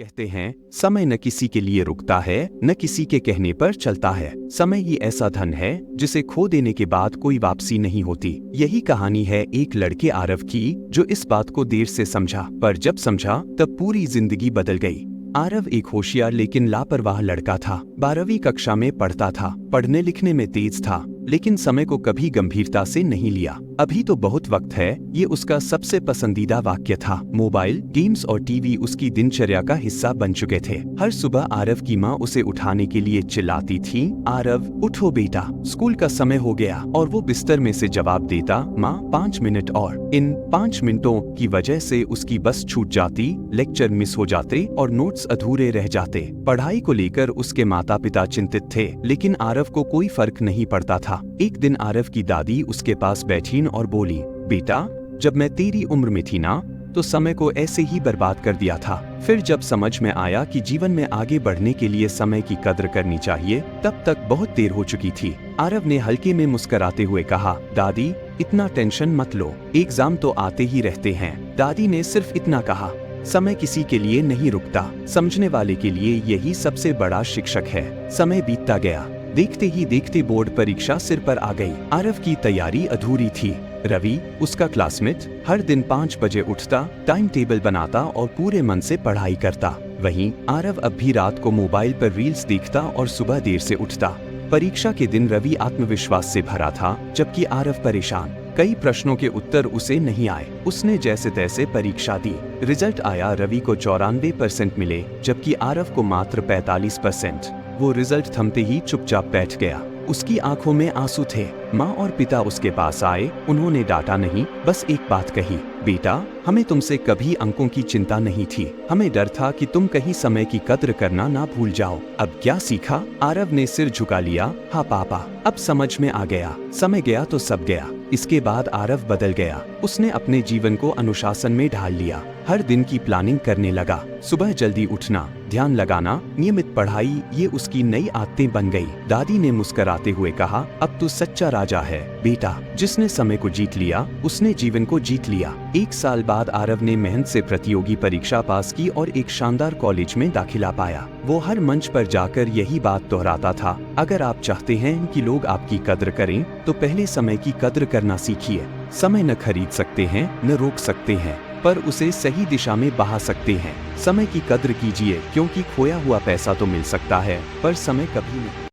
कहते हैं समय न किसी के लिए रुकता है न किसी के कहने पर चलता है। समय ही ऐसा धन है जिसे खो देने के बाद कोई वापसी नहीं होती। यही कहानी है एक लड़के आरव की, जो इस बात को देर से समझा, पर जब समझा तब पूरी जिंदगी बदल गई। आरव एक होशियार लेकिन लापरवाह लड़का था। 12वीं कक्षा में पढ़ता था, पढ़ने लिखने में तेज था, लेकिन समय को कभी गंभीरता से नहीं लिया। अभी तो बहुत वक्त है, ये उसका सबसे पसंदीदा वाक्य था। मोबाइल, गेम्स और टीवी उसकी दिनचर्या का हिस्सा बन चुके थे। हर सुबह आरव की माँ उसे उठाने के लिए चिल्लाती थी, आरव उठो बेटा, स्कूल का समय हो गया। और वो बिस्तर में से जवाब देता, माँ 5 मिनट और। इन 5 मिनटों की वजह से उसकी बस छूट जाती, लेक्चर मिस हो जाते और नोट्स अधूरे रह जाते। पढ़ाई को लेकर उसके माता पिता चिंतित थे, लेकिन आरव को कोई फर्क नहीं पड़ता था। एक दिन आरव की दादी उसके पास बैठी और बोली, बेटा, जब मैं तेरी उम्र में थी ना, तो समय को ऐसे ही बर्बाद कर दिया था। फिर जब समझ में आया कि जीवन में आगे बढ़ने के लिए समय की कद्र करनी चाहिए, तब तक बहुत देर हो चुकी थी। आरव ने हल्के में मुस्कुराते हुए कहा, दादी, इतना टेंशन मत लो, एग्जाम तो आते ही रहते हैं। दादी ने सिर्फ इतना कहा, समय किसी के लिए नहीं रुकता, समझने वाले के लिए यही सबसे बड़ा शिक्षक है। समय बीतता गया, देखते ही देखते बोर्ड परीक्षा सिर पर आ गई। आरव की तैयारी अधूरी थी। रवि, उसका क्लासमेट, हर दिन 5 बजे उठता, टाइम टेबल बनाता और पूरे मन से पढ़ाई करता। वहीं आरव अब भी रात को मोबाइल पर रील्स देखता और सुबह देर से उठता। परीक्षा के दिन रवि आत्मविश्वास से भरा था, जबकि आरव परेशान। कई प्रश्नों के उत्तर उसे नहीं आए। उसने जैसे तैसे परीक्षा दी। रिजल्ट आया, रवि को 94% मिले, जबकि आरव को मात्र 45%। वो रिजल्ट थमते ही चुपचाप बैठ गया। उसकी आंखों में आंसू थे। माँ और पिता उसके पास आए। उन्होंने डांटा नहीं, बस एक बात कही, बेटा, हमें तुमसे कभी अंकों की चिंता नहीं थी। हमें डर था कि तुम कहीं समय की कद्र करना ना भूल जाओ। अब क्या सीखा? आरव ने सिर झुका लिया। हाँ पापा, अब समझ में आ गया। समय गया तो सब गया। इसके बाद आरव बदल गया। उसने अपने जीवन को अनुशासन में ढाल लिया। हर दिन की प्लानिंग करने लगा। सुबह जल्दी उठना, ध्यान लगाना, नियमित पढ़ाई, ये उसकी नई आदतें बन गई। दादी ने मुस्कुराते हुए कहा, अब तू सच्चा राजा है बेटा। जिसने समय को जीत लिया, उसने जीवन को जीत लिया। 1 साल बाद आरव ने मेहनत से प्रतियोगी परीक्षा पास की और एक शानदार कॉलेज में दाखिला पाया। वो हर मंच पर जाकर यही बात दोहराता था, अगर आप चाहते हैं कि लोग आपकी कद्र करें, तो पहले समय की कद्र करना सीखिए। समय न खरीद सकते हैं, न रोक सकते हैं, पर उसे सही दिशा में बहा सकते हैं। समय की कद्र कीजिए, क्योंकि खोया हुआ पैसा तो मिल सकता है, पर समय कभी नहीं।